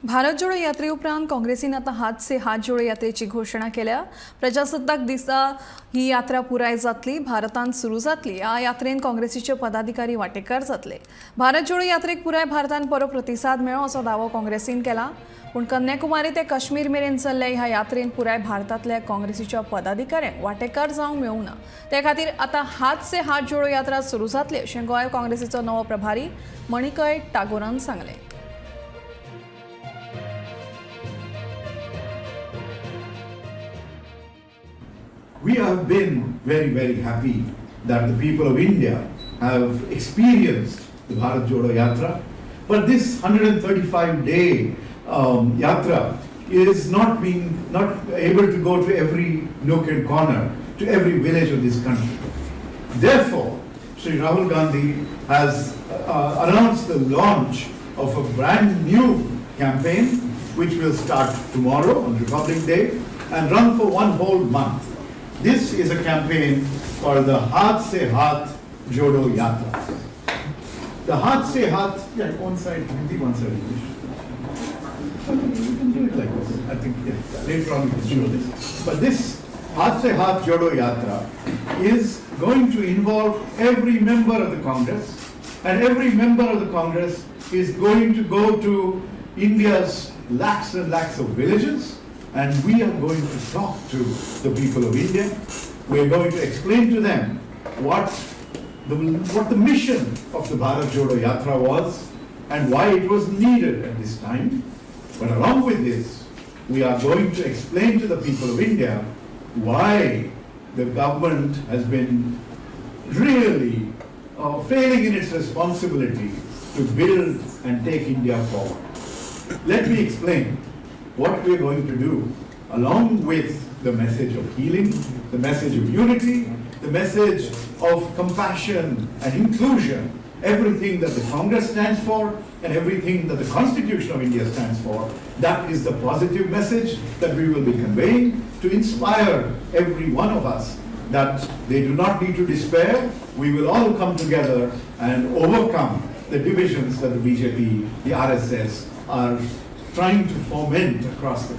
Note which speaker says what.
Speaker 1: भारत जोडो यात्रे उपरांत काँग्रेसीन आता हात से हात जोडो यात्रेची घोषणा केल्या। प्रजासत्ताक दिसा ही यात्रा पुराय जातली, भारतांत सुरू जातली। ह्या यात्रेन काँग्रेसीचे पदाधिकारी वांटेकार जातले। भारत जोडो यात्रेक पुराय भारतांत बरो प्रतिसाद मेळ्ळो असो दावो काँग्रेसीन केला। पूण कन्याकुमारी ते काश्मीर मेरेन चल्ल्या ह्या यात्रेन पुराय भारतांतल्या काँग्रेसीच्या पदाधिकाऱ्यांक वांटेकार जावंक मेळूंक ना। ते खातीर आता हात से हात जोडो यात्रा सुरू जातली अशें गोंय काँग्रेसीचो नवो प्रभारी मणिकय टागोरान सांगलें।
Speaker 2: We have been very, very happy that the people of India have experienced the Bharat Jodo Yatra. But this 135-day Yatra is not able to go to every nook and corner, to every village of this country. Therefore, Sri Rahul Gandhi has announced the launch of a brand new campaign which will start tomorrow on Republic Day and run for one whole month. This is a campaign called the Haath Se Haath Jodo Yatra. The Haath Se Haath, one side Hindi, one side English. You can do it like this. I think later on we can show this. But this Haath Se Haath Jodo Yatra is going to involve every member of the Congress, and every member of the Congress is going to go to India's lakhs and lakhs of villages. And we are going to talk to the people of India. We are going to explain to them what the mission of the Bharat Jodo Yatra was and why it was needed at this time. But along with this, we are going to explain to the people of India why the government has been really failing in its responsibility to build and take India forward. Let me explain what we are going to do, along with the message of healing, the message of unity, the message of compassion and inclusion, everything that the Congress stands for and everything that the Constitution of India stands for. That is the positive message that we will be conveying to inspire every one of us that they do not need to despair. We will all come together and overcome the divisions that the BJP, the RSS are trying to foment across the